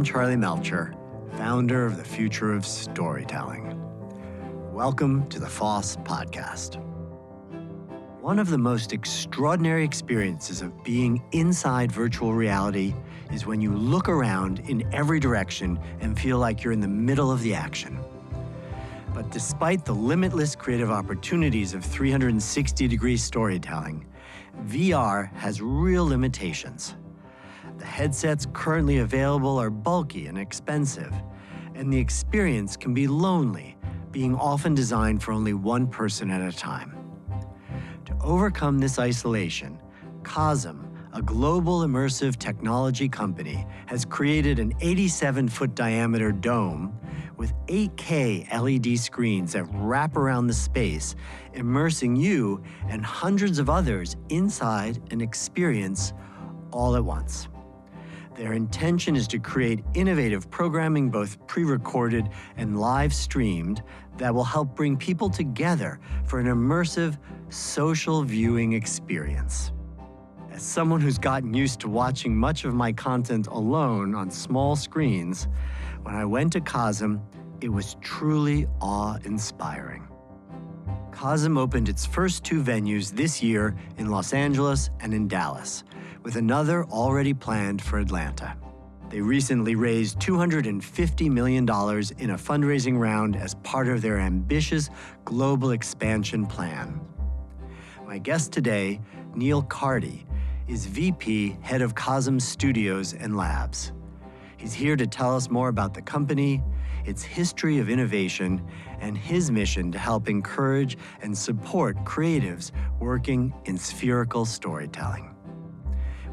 I'm Charlie Melcher, founder of the Future of Storytelling. Welcome to the FoST podcast. One of the most extraordinary experiences of being inside virtual reality is when you look around in every direction and feel like you're in the middle of the action. But despite the limitless creative opportunities of 360-degree storytelling, VR has real limitations. The headsets currently available are bulky and expensive, and the experience can be lonely, being often designed for only one person at a time. To overcome this isolation, Cosm, a global immersive technology company, has created an 87-foot diameter dome with 8K LED screens that wrap around the space, immersing you and hundreds of others inside an experience all at once. Their intention is to create innovative programming, both pre-recorded and live streamed, that will help bring people together for an immersive social viewing experience. As someone who's gotten used to watching much of my content alone on small screens, when I went to Cosm, it was truly awe-inspiring. Cosm opened its first two venues this year in Los Angeles and in Dallas, with another already planned for Atlanta. They recently raised $250 million in a fundraising round as part of their ambitious global expansion plan. My guest today, Neil Carty, is VP, head of Cosm Studios and Labs. He's here to tell us more about the company, its history of innovation, and his mission to help encourage and support creatives working in spherical storytelling.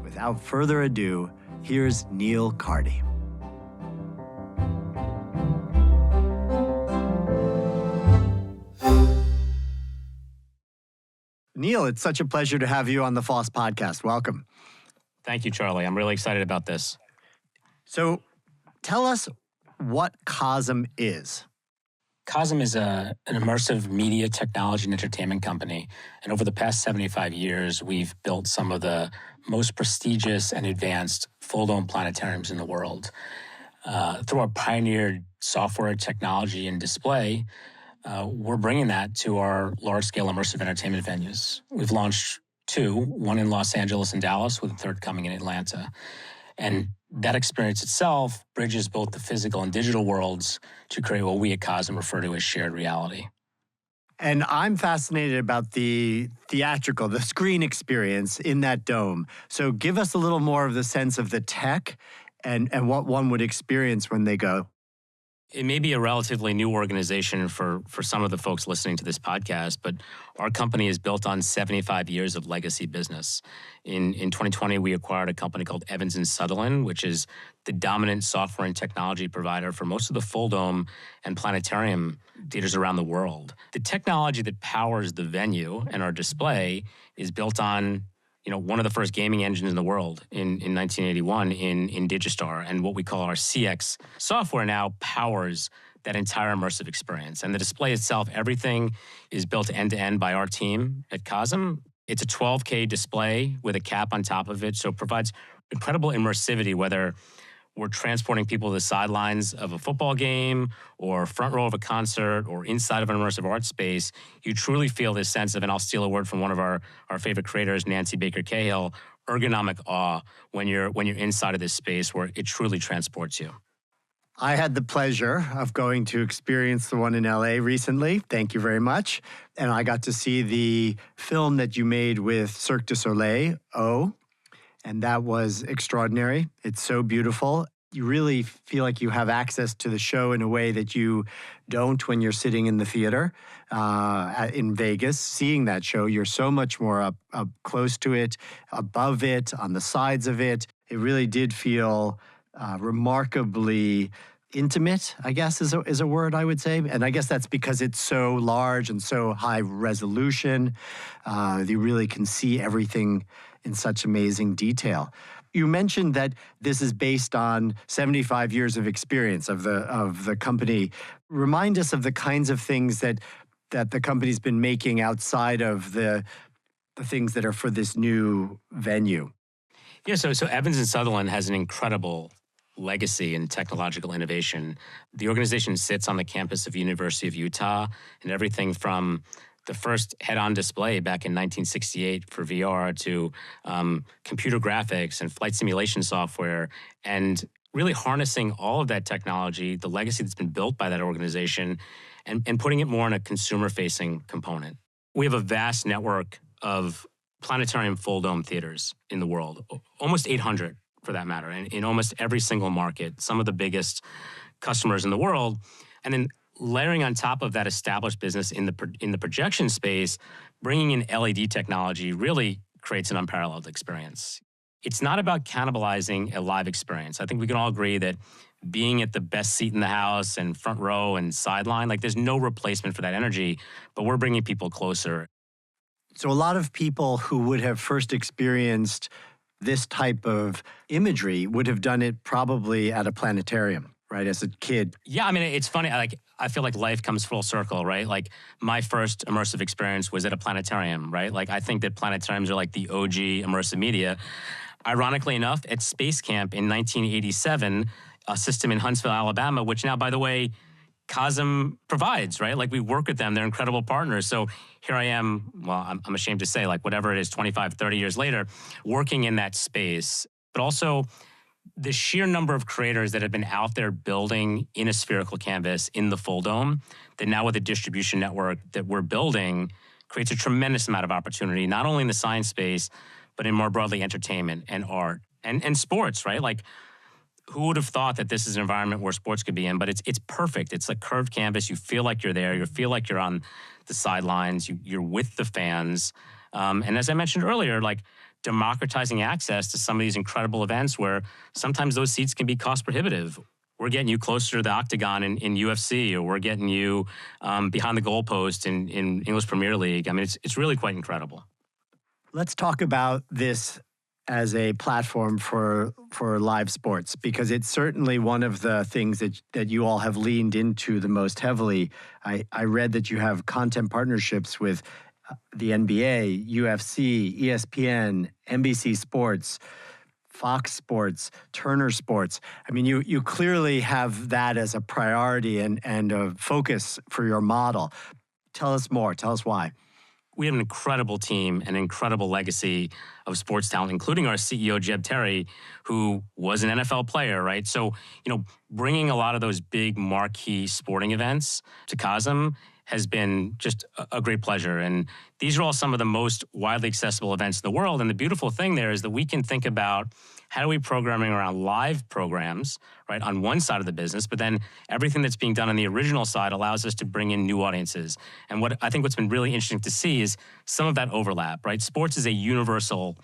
Without further ado, here's Neil Carty. Neil, it's such a pleasure to have you on the FoST podcast. Welcome. Thank you, Charlie. I'm really excited about this. So tell us what Cosm is. Cosm is an immersive media technology and entertainment company. And over the past 75 years, we've built some of the most prestigious and advanced full-dome planetariums in the world. Through our pioneered software technology and display, we're bringing that to our large-scale immersive entertainment venues. We've launched two, one in Los Angeles and Dallas, with a third coming in Atlanta. And that experience itself bridges both the physical and digital worlds to create what we at Cosm refer to as shared reality. And I'm fascinated about the theatrical, the screen experience in that dome. So give us a little more of the sense of the tech and what one would experience when they go. It may be a relatively new organization for some of the folks listening to this podcast, but our company is built on 75 years of legacy business. In 2020, we acquired a company called Evans & Sutherland, which is the dominant software and technology provider for most of the full dome and planetarium theaters around the world. The technology that powers the venue and our display is built on one of the first gaming engines in the world in 1981 in Digistar. And what we call our CX software now powers that entire immersive experience. And the display itself, everything is built end-to-end by our team at Cosm. It's a 12K display with a cap on top of it, so it provides incredible immersivity, whether we're transporting people to the sidelines of a football game or front row of a concert or inside of an immersive art space. You truly feel this sense of, and I'll steal a word from one of our favorite creators, Nancy Baker Cahill, ergonomic awe when you're inside of this space where it truly transports you. I had the pleasure of going to experience the one in LA recently. Thank you very much. And I got to see the film that you made with Cirque du Soleil, O. And that was extraordinary. It's so beautiful. You really feel like you have access to the show in a way that you don't when you're sitting in the theater in Vegas. Seeing that show, you're so much more up close to it, above it, on the sides of it. It really did feel remarkably intimate, I guess is a word I would say. And I guess that's because it's so large and so high resolution. You really can see everything in such amazing detail. You mentioned that this is based on 75 years of experience of the company. Remind us of the kinds of things that the company's been making outside of the things that are for this new venue. Yeah, so Evans & Sutherland has an incredible legacy and technological innovation. The organization sits on the campus of University of Utah, and everything from the first head-on display back in 1968 for VR to computer graphics and flight simulation software, and really harnessing all of that technology, the legacy that's been built by that organization, and putting it more in a consumer-facing component. We have a vast network of planetarium full dome theaters in the world, almost 800 for that matter, and in almost every single market, some of the biggest customers in the world. And then layering on top of that established business in the projection space, bringing in LED technology really creates an unparalleled experience. It's not about cannibalizing a live experience. I think we can all agree that being at the best seat in the house and front row and sideline, like there's no replacement for that energy, but we're bringing people closer. So a lot of people who would have first experienced this type of imagery would have done it probably at a planetarium, right, as a kid. Yeah, I mean, it's funny. I feel like life comes full circle, right? Like my first immersive experience was at a planetarium, right? Like I think that planetariums are like the OG immersive media. Ironically enough, at Space Camp in 1987, a system in Huntsville, Alabama, which now, by the way, Cosm provides, right? Like we work with them, they're incredible partners. So here I am, well, I'm ashamed to say, like whatever it is, 25, 30 years later, working in that space. But also the sheer number of creators that have been out there building in a spherical canvas in the full dome, that now with the distribution network that we're building, creates a tremendous amount of opportunity, not only in the science space, but in more broadly entertainment and art and sports, right? Like who would have thought that this is an environment where sports could be in? But it's perfect. It's a curved canvas. You feel like you're there. You feel like you're on the sidelines. You're with the fans. And as I mentioned earlier, like democratizing access to some of these incredible events where sometimes those seats can be cost prohibitive. We're getting you closer to the octagon in UFC, or we're getting you behind the goalpost in English Premier League. I mean, it's really quite incredible. Let's talk about this as a platform for live sports, because it's certainly one of the things that you all have leaned into the most heavily. I read that you have content partnerships with the NBA, UFC, ESPN, NBC Sports, Fox Sports, Turner Sports. I mean, you clearly have that as a priority and a focus for your model. Tell us more. Tell us why. We have an incredible team, an incredible legacy of sports talent, including our CEO, Jeb Terry, who was an NFL player, right? So, bringing a lot of those big marquee sporting events to Cosm has been just a great pleasure. And these are all some of the most widely accessible events in the world. And the beautiful thing there is that we can think about how are we programming around live programs, right, on one side of the business, but then everything that's being done on the original side allows us to bring in new audiences. And what's been really interesting to see is some of that overlap, right? Sports is a universal,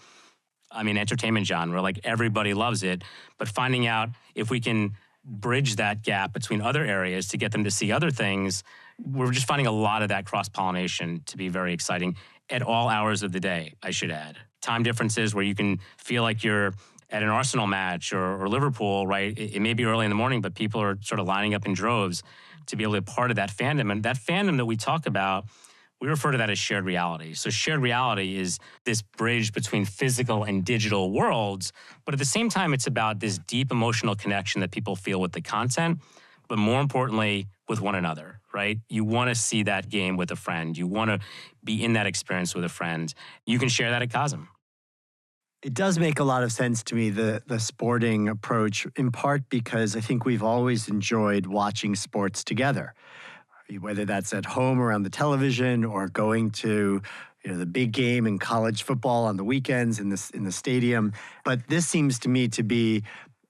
entertainment genre, like everybody loves it, but finding out if we can bridge that gap between other areas to get them to see other things, we're just finding a lot of that cross-pollination to be very exciting at all hours of the day, I should add. Time differences where you can feel like you're at an Arsenal match or Liverpool, right? It may be early in the morning, but people are sort of lining up in droves to be able to be part of that fandom. And that fandom that we talk about, we refer to that as shared reality. So shared reality is this bridge between physical and digital worlds, but at the same time, it's about this deep emotional connection that people feel with the content, but more importantly, with one another, right? You want to see that game with a friend. You want to be in that experience with a friend. You can share that at Cosm. It does make a lot of sense to me, the sporting approach, in part because I think we've always enjoyed watching sports together, whether that's at home around the television or going to the big game in college football on the weekends in the stadium. But this seems to me to be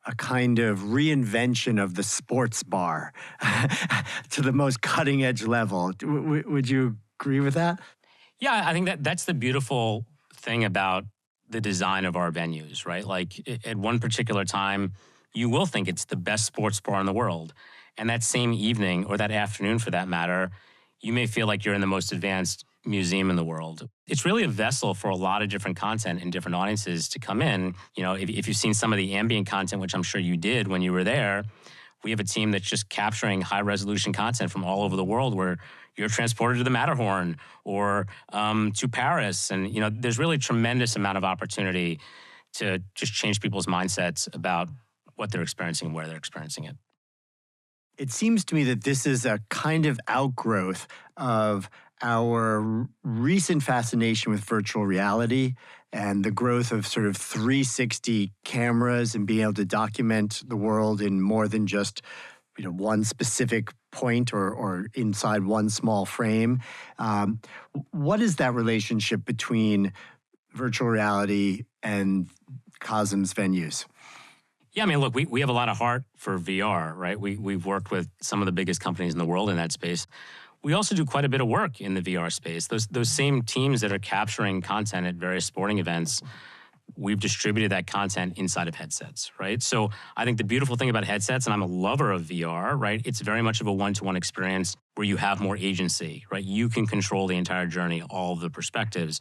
a kind of reinvention of the sports bar to the most cutting edge level. Would you agree with that? Yeah, I think that's the beautiful thing about the design of our venues, right? Like at one particular time, you will think it's the best sports bar in the world. And that same evening, or that afternoon for that matter, you may feel like you're in the most advanced museum in the world. It's really a vessel for a lot of different content and different audiences to come in. If you've seen some of the ambient content, which I'm sure you did when you were there, we have a team that's just capturing high resolution content from all over the world where you're transported to the Matterhorn or to Paris. And, there's really a tremendous amount of opportunity to just change people's mindsets about what they're experiencing and where they're experiencing it. It seems to me that this is a kind of outgrowth of our recent fascination with virtual reality and the growth of sort of 360 cameras and being able to document the world in more than just one specific point or inside one small frame. What is that relationship between virtual reality and Cosm's venues? Yeah, I mean, look, we have a lot of heart for VR, right? We've worked with some of the biggest companies in the world in that space. We also do quite a bit of work in the VR space. Those same teams that are capturing content at various sporting events, we've distributed that content inside of headsets, right? So I think the beautiful thing about headsets, and I'm a lover of VR, right? It's very much of a one-to-one experience where you have more agency, right? You can control the entire journey, all of the perspectives.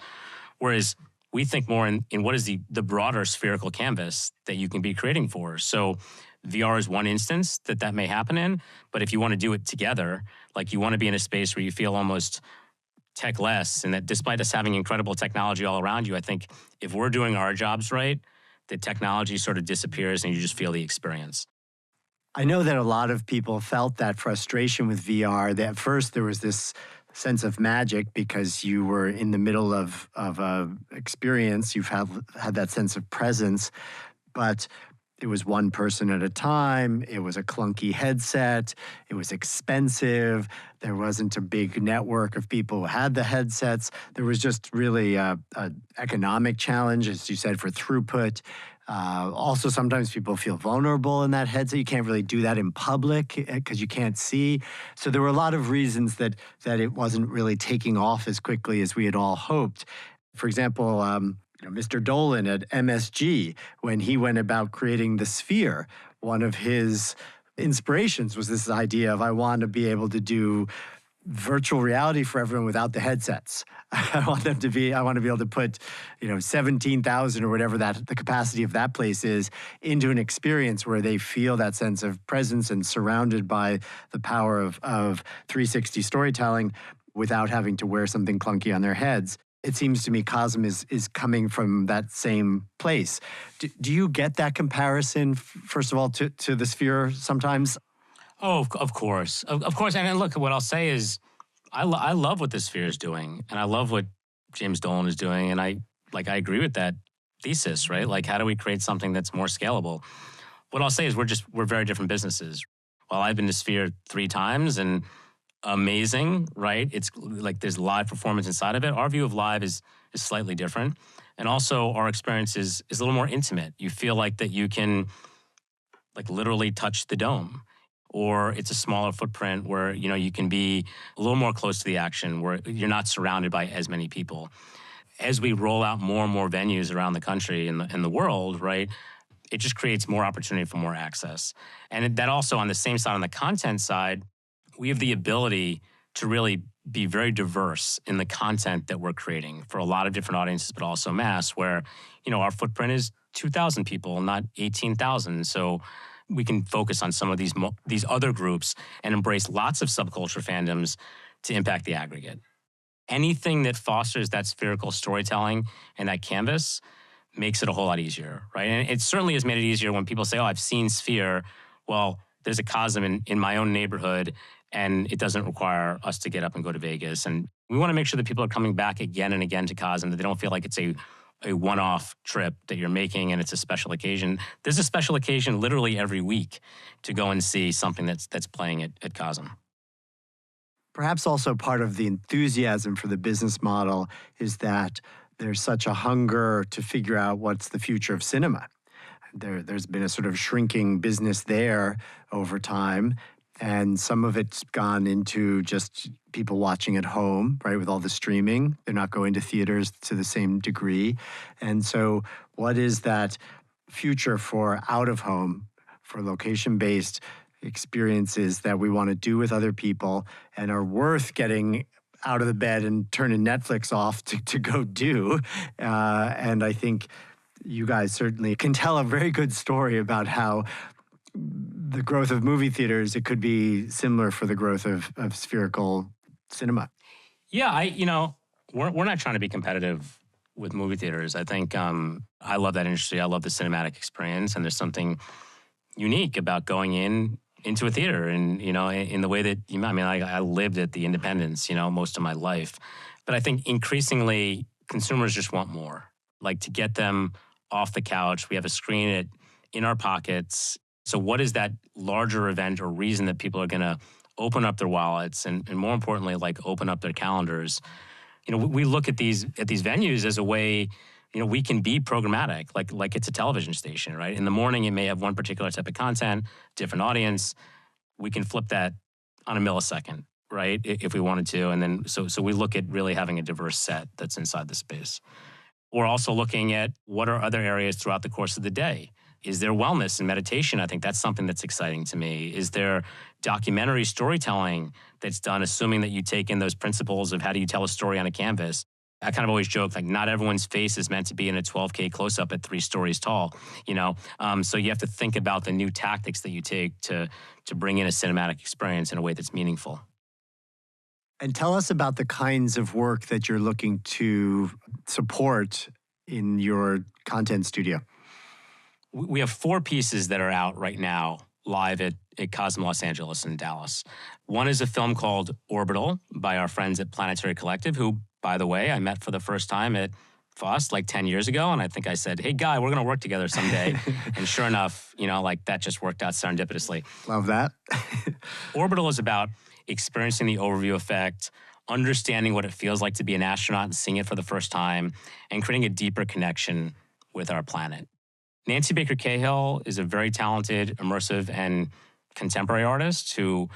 Whereas we think more in what is the broader spherical canvas that you can be creating for. So VR is one instance that may happen in, but if you want to do it together, like you want to be in a space where you feel almost tech-less, and that despite us having incredible technology all around you, I think if we're doing our jobs right, the technology sort of disappears and you just feel the experience. I know that a lot of people felt that frustration with VR. That at first there was this sense of magic because you were in the middle of a experience. You've had that sense of presence, but it was one person at a time. It was a clunky headset. It was expensive. There wasn't a big network of people who had the headsets. There was just really a economic challenge, as you said, for throughput. Also, sometimes people feel vulnerable in that headset. You can't really do that in public because you can't see. So there were a lot of reasons that it wasn't really taking off as quickly as we had all hoped. For example, Mr. Dolan at MSG, when he went about creating the Sphere, one of his inspirations was this idea of I want to be able to do virtual reality for everyone without the headsets. I want to be able to put, 17,000 or whatever the capacity of that place is into an experience where they feel that sense of presence and surrounded by the power of 360 storytelling without having to wear something clunky on their heads. It seems to me Cosm is coming from that same place. Do you get that comparison, first of all, to the Sphere sometimes? Oh, of course. Of course. And then look, what I'll say is I love what the Sphere is doing. And I love what James Dolan is doing. And I agree with that thesis, right? Like, how do we create something that's more scalable? What I'll say is we're very different businesses. While I've been to Sphere 3 times and amazing, right? It's like there's live performance inside of it. Our view of live is slightly different. And also our experience is a little more intimate. You feel like that you can like literally touch the dome. Or it's a smaller footprint where, you can be a little more close to the action, where you're not surrounded by as many people. As we roll out more and more venues around the country and the world, right, it just creates more opportunity for more access. And that also, on the same side, on the content side, we have the ability to really be very diverse in the content that we're creating for a lot of different audiences, but also mass, where, our footprint is 2,000 people, not 18,000. So we can focus on some of these other groups and embrace lots of subculture fandoms to impact the aggregate. Anything that fosters that spherical storytelling and that canvas makes it a whole lot easier, right? And it certainly has made it easier when people say, oh, I've seen Sphere. Well, there's a Cosm in my own neighborhood, and it doesn't require us to get up and go to Vegas. And we want to make sure that people are coming back again and again to Cosm, that they don't feel like it's a one-off trip that you're making and it's a special occasion. There's a special occasion literally every week to go and see something that's playing at Cosm. Perhaps also part of the enthusiasm for the business model is that there's such a hunger to figure out what's the future of cinema. There's been a sort of shrinking business there over time, and some of it's gone into just people watching at home, right, with all the streaming. They're not going to theaters to the same degree. And so what is that future for out-of-home, for location-based experiences that we want to do with other people and are worth getting out of the bed and turning Netflix off to go do? And I think you guys certainly can tell a very good story about how the growth of movie theaters, it could be similar for the growth of spherical cinema. Yeah, we're not trying to be competitive with movie theaters. I think I love that industry. I love the cinematic experience, and there's something unique about going into a theater, and in the way that I lived at the Independence, most of my life. But I think increasingly consumers just want more, like to get them off the couch. We have a screen in our pockets. So what is that larger event or reason that people are going to open up their wallets and more importantly, like open up their calendars? We look at these venues as a way, we can be programmatic, like it's a television station, right? In the morning, it may have one particular type of content, different audience. We can flip that on a millisecond, right? If we wanted to. And then, so we look at really having a diverse set that's inside the space. We're also looking at what are other areas throughout the course of the day. Is there wellness and meditation? I think that's something that's exciting to me. Is there documentary storytelling that's done, assuming that you take in those principles of how do you tell a story on a canvas? I kind of always joke, like, not everyone's face is meant to be in a 12K close-up at 3 stories tall, So you have to think about the new tactics that you take to bring in a cinematic experience in a way that's meaningful. And tell us about the kinds of work that you're looking to support in your content studio. We have 4 pieces that are out right now, live at Cosm Los Angeles and Dallas. One is a film called Orbital by our friends at Planetary Collective, who, by the way, I met for the first time at FoST like 10 years ago. And I think I said, hey, Guy, we're going to work together someday. And sure enough, that just worked out serendipitously. Love that. Orbital is about experiencing the overview effect, understanding what it feels like to be an astronaut and seeing it for the first time, and creating a deeper connection with our planet. Nancy Baker Cahill is a very talented, immersive, and contemporary artist who,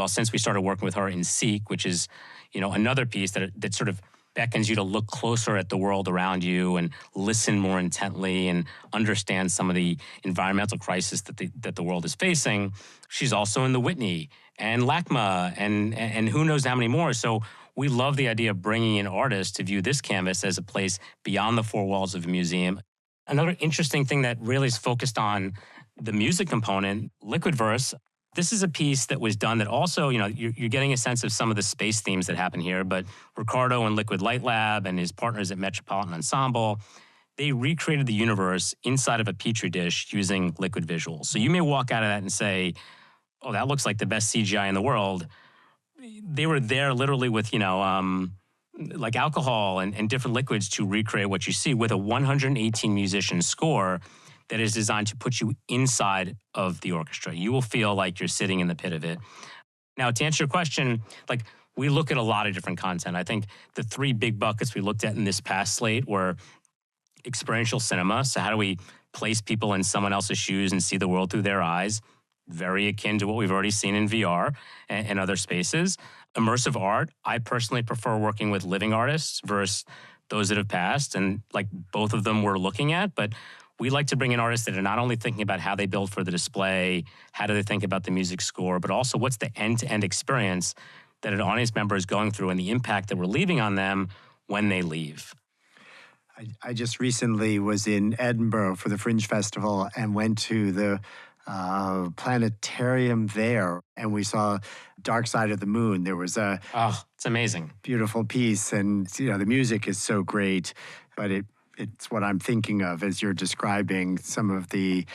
since we started working with her in Seek, which is, another piece that sort of beckons you to look closer at the world around you and listen more intently and understand some of the environmental crisis that the world is facing. She's also in the Whitney and LACMA and who knows how many more. So we love the idea of bringing in artists to view this canvas as a place beyond the 4 walls of a museum. Another interesting thing that really is focused on the music component, Liquid Verse. This is a piece that was done that also, you're getting a sense of some of the space themes that happen here, but Ricardo and Liquid Light Lab and his partners at Metropolitan Ensemble, they recreated the universe inside of a Petri dish using liquid visuals. So you may walk out of that and say, oh, that looks like the best CGI in the world. They were there literally with, like alcohol and different liquids to recreate what you see with a 118 musician score that is designed to put you inside of the orchestra. You will feel like you're sitting in the pit of it. Now, to answer your question, we look at a lot of different content. I think the 3 big buckets we looked at in this past slate were experiential cinema. So how do we place people in someone else's shoes and see the world through their eyes? Very akin to what we've already seen in VR and other spaces. Immersive art, I personally prefer working with living artists versus those that have passed. And both of them we're looking at, but we like to bring in artists that are not only thinking about how they build for the display, how do they think about the music score, but also what's the end-to-end experience that an audience member is going through and the impact that we're leaving on them when they leave. I just recently was in Edinburgh for the Fringe Festival and went to the planetarium there, and we saw Dark Side of the Moon. There was it's amazing. Beautiful piece, and the music is so great, but it's what I'm thinking of as you're describing some of the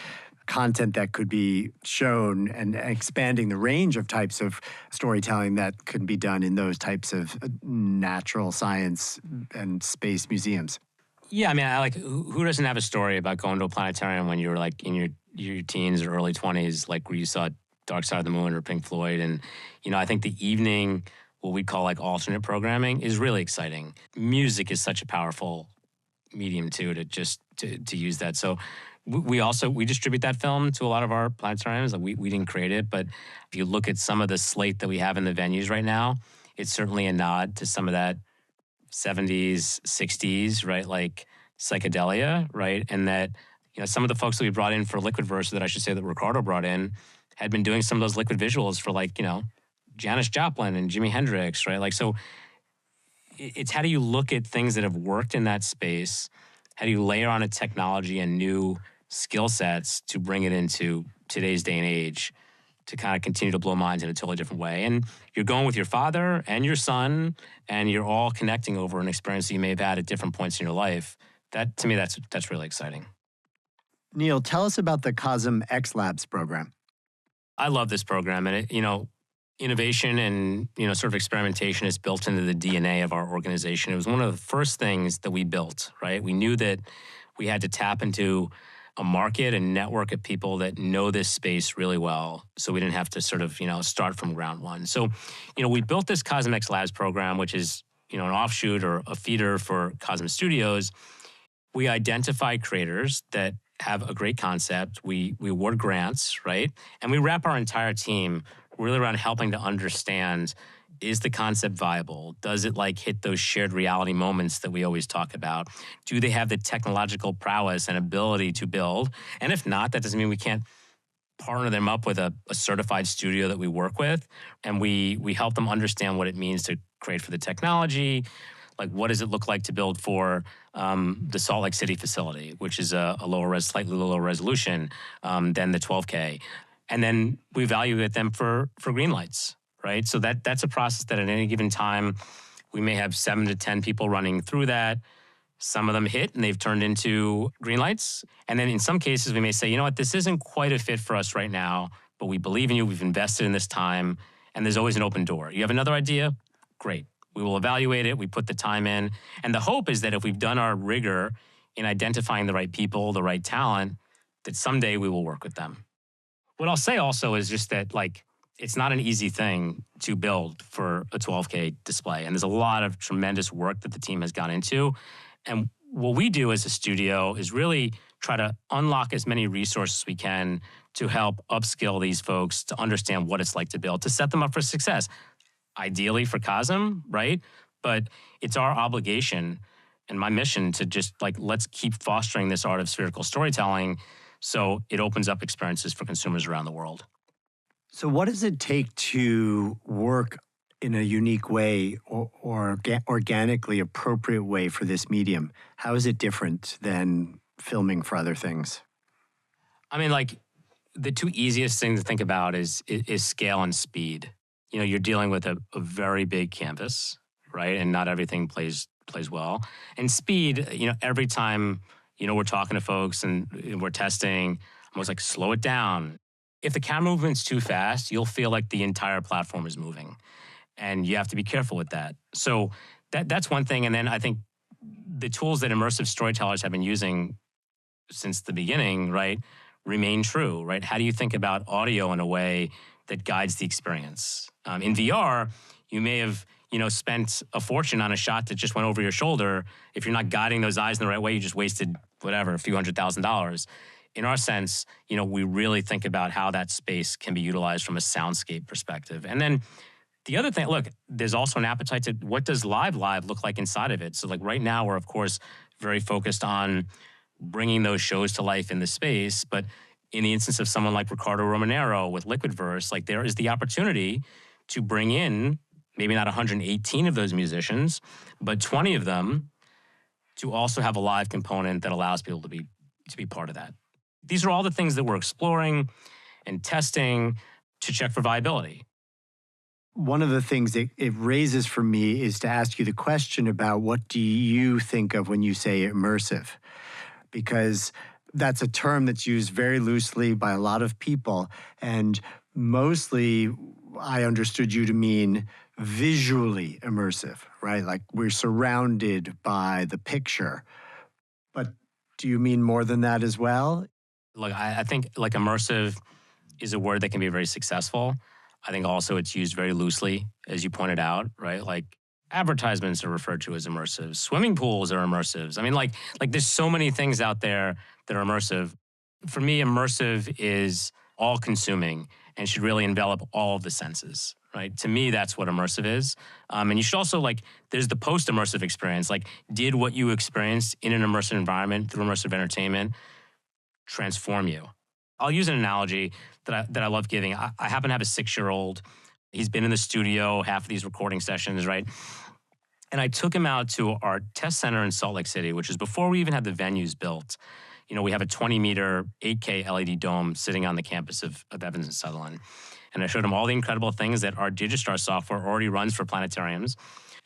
content that could be shown and expanding the range of types of storytelling that could be done in those types of natural science and space museums. Yeah, who doesn't have a story about going to a planetarium when you were in your teens or early 20s, where you saw Dark Side of the Moon or Pink Floyd? And, I think the evening, what we call alternate programming, is really exciting. Music is such a powerful medium too, to use that. So we distribute that film to a lot of our planetariums. We didn't create it, but if you look at some of the slate that we have in the venues right now, it's certainly a nod to some of that 70s, 60s, right? Like psychedelia, right? And that, some of the folks that we brought in for Liquid Verse, that I should say that Ricardo brought in, had been doing some of those liquid visuals for Janis Joplin and Jimi Hendrix, right? So it's how do you look at things that have worked in that space? How do you layer on a technology and new skill sets to bring it into today's day and age to kind of continue to blow minds in a totally different way? And you're going with your father and your son, and you're all connecting over an experience that you may have had at different points in your life. That, to me, that's really exciting. Neil, tell us about the Cosm X Labs program. I love this program, and innovation and sort of experimentation is built into the DNA of our organization. It was one of the first things that we built, right? We knew that we had to tap into a market and network of people that know this space really well, so we didn't have to sort of start from ground one. So we built this Cosm X Labs program, which is an offshoot or a feeder for Cosm Studios. We identify creators that have a great concept. We award grants, right? And we wrap our entire team really around helping to understand, is the concept viable? Does it hit those shared reality moments that we always talk about? Do they have the technological prowess and ability to build? And if not, that doesn't mean we can't partner them up with a certified studio that we work with. And we help them understand what it means to create for the technology. What does it look like to build for the Salt Lake City facility, which is a slightly lower resolution than the 12K. And then we evaluate them for green lights, right? So that's a process that at any given time, we may have 7 to 10 people running through that. Some of them hit and they've turned into green lights. And then in some cases, we may say, you know what, this isn't quite a fit for us right now, but we believe in you, we've invested in this time, and there's always an open door. You have another idea? Great. We will evaluate it, we put the time in. And the hope is that if we've done our rigor in identifying the right people, the right talent, that someday we will work with them. What I'll say also is just that it's not an easy thing to build for a 12K display. And there's a lot of tremendous work that the team has gone into. And what we do as a studio is really try to unlock as many resources as we can to help upskill these folks to understand what it's like to build, to set them up for success. Ideally for Cosm, right? But it's our obligation and my mission to just let's keep fostering this art of spherical storytelling so it opens up experiences for consumers around the world. So what does it take to work in a unique way or organically appropriate way for this medium? How is it different than filming for other things? I mean, the two easiest things to think about is scale and speed. You're dealing with a very big canvas, right? And not everything plays well. And speed, every time, we're talking to folks and we're testing, I was slow it down. If the camera movement's too fast, you'll feel like the entire platform is moving. And you have to be careful with that. So that's one thing. And then I think the tools that immersive storytellers have been using since the beginning, right, remain true, right? How do you think about audio in a way that guides the experience? In VR, you may have spent a fortune on a shot that just went over your shoulder. If you're not guiding those eyes in the right way, you just wasted a few $100,000. In our sense, we really think about how that space can be utilized from a soundscape perspective. And then the other thing, look, there's also an appetite to what does live look like inside of it? So right now we're of course very focused on bringing those shows to life in the space, but in the instance of someone like Ricardo Romanero with Liquidverse, there is the opportunity to bring in maybe not 118 of those musicians, but 20 of them to also have a live component that allows people to be part of that. These are all the things that we're exploring and testing to check for viability. One of the things that it raises for me is to ask you the question about what do you think of when you say immersive? Because that's a term that's used very loosely by a lot of people. And mostly I understood you to mean visually immersive, right? We're surrounded by the picture. But do you mean more than that as well? Look, I think immersive is a word that can be very successful. I think also it's used very loosely, as you pointed out, right? Advertisements are referred to as immersive. Swimming pools are immersives. I mean, there's so many things out there that are immersive. For me, immersive is all-consuming and should really envelop all of the senses, right? To me, that's what immersive is. And you should also, there's the post-immersive experience. Did what you experienced in an immersive environment through immersive entertainment transform you? I'll use an analogy that I love giving. I happen to have a 6-year-old. He's been in the studio, half of these recording sessions, right? And I took him out to our test center in Salt Lake City, which is before we even had the venues built. We have a 20-meter 8K LED dome sitting on the campus of Evans and Sutherland. And I showed him all the incredible things that our Digistar software already runs for planetariums.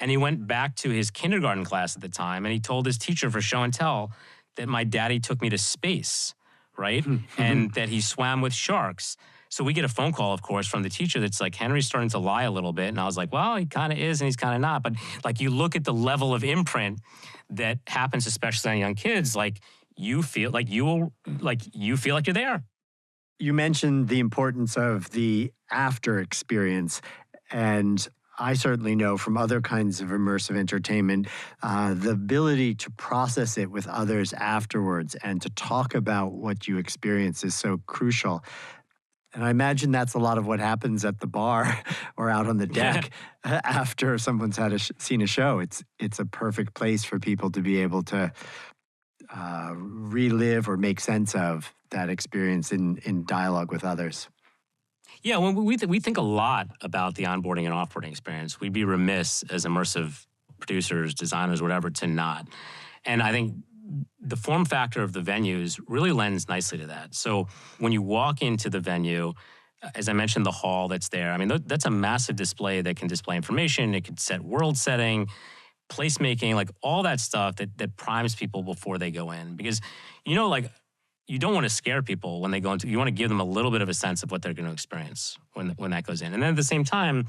And he went back to his kindergarten class at the time, and he told his teacher for show and tell that my daddy took me to space, right? And that he swam with sharks. So we get a phone call, of course, from the teacher that's like, Henry's starting to lie a little bit. And I was like, well, he kind of is and he's kind of not. But like, you look at the level of imprint that happens, especially on young kids, like you feel like you're there. You mentioned the importance of the after experience, and I certainly know from other kinds of immersive entertainment, the ability to process it with others afterwards and to talk about what you experience is so crucial. And I imagine that's a lot of what happens at the bar or out on the deck after someone's had seen a show. It's a perfect place for people to be able to relive or make sense of that experience in dialogue with others. Yeah, when we think a lot about the onboarding and offboarding experience. We'd be remiss as immersive producers, designers, whatever, to not. And I think the form factor of the venues really lends nicely to that. So when you walk into the venue, as I mentioned, the hall that's there, I mean, that's a massive display that can display information. It could set world setting, placemaking, like all that stuff that primes people before they go in. Because, like, you don't want to scare people when they go into, you want to give them a little bit of a sense of what they're going to experience when that goes in. And then at the same time,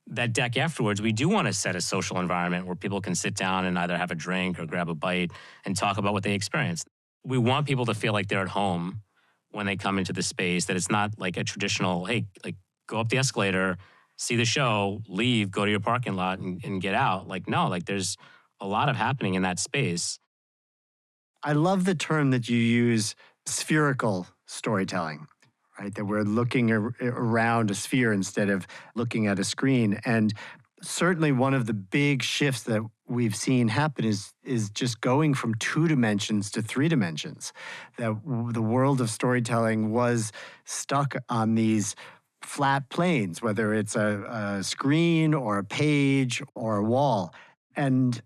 that deck afterwards, we do want to set a social environment where people can sit down and either have a drink or grab a bite and talk about what they experienced. We want people to feel like they're at home when they come into the space, that it's not like a traditional, hey, like go up the escalator, see the show, leave, go to your parking lot and get out. Like, no, like there's a lot of happening in that space. I love the term that you use, spherical storytelling, right? That we're looking around a sphere instead of looking at a screen. And certainly one of the big shifts that we've seen happen is just going from 2 dimensions to 3 dimensions. That the world of storytelling was stuck on these flat planes, whether it's a screen or a page or a wall. And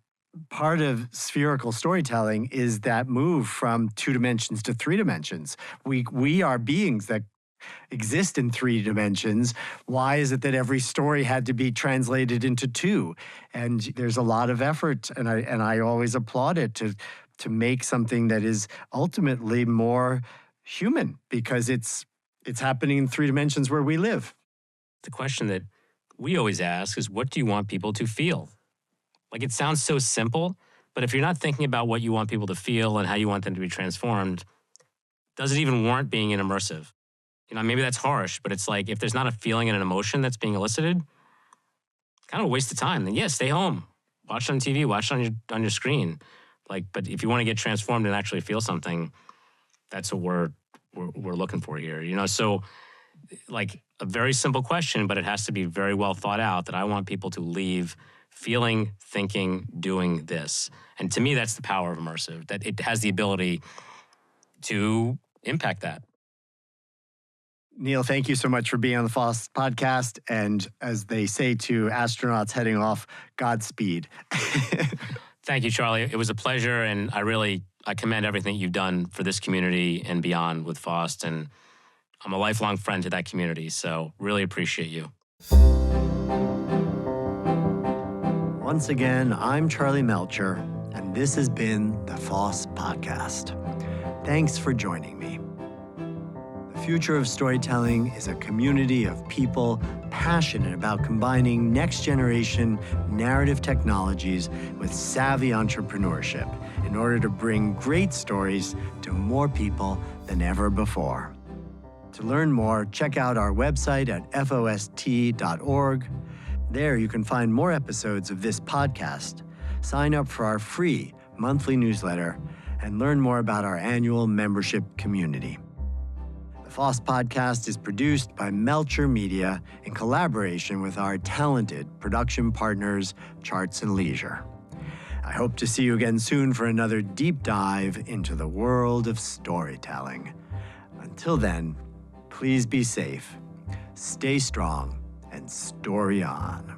part of spherical storytelling is that move from 2 dimensions to 3 dimensions. We are beings that exist in 3 dimensions. Why is it that every story had to be translated into 2? And there's a lot of effort, and I always applaud it to make something that is ultimately more human, because it's happening in 3 dimensions where we live. The question that we always ask is, what do you want people to feel? Like, it sounds so simple, but if you're not thinking about what you want people to feel and how you want them to be transformed, does it even warrant being an immersive? Maybe that's harsh, but it's like, if there's not a feeling and an emotion that's being elicited, kind of a waste of time. Then yeah, stay home, watch it on TV, watch it on your screen. Like, but if you want to get transformed and actually feel something, that's what we're looking for here. So like a very simple question, but it has to be very well thought out, that I want people to leave feeling, thinking, doing this. And to me, that's the power of immersive, that it has the ability to impact that. Neil, thank you so much for being on the FoST podcast. And as they say to astronauts heading off, Godspeed. Thank you, Charlie. It was a pleasure. And I commend everything you've done for this community and beyond with FoST. And I'm a lifelong friend to that community. So really appreciate you. Once again, I'm Charlie Melcher, and this has been the FoST podcast. Thanks for joining me. The future of storytelling is a community of people passionate about combining next-generation narrative technologies with savvy entrepreneurship in order to bring great stories to more people than ever before. To learn more, check out our website at FoST.org. There you can find more episodes of this podcast, sign up for our free monthly newsletter, and learn more about our annual membership community. The FoST podcast is produced by Melcher Media in collaboration with our talented production partners, Charts and Leisure. I hope to see you again soon for another deep dive into the world of storytelling. Until then, please be safe, stay strong, and story on.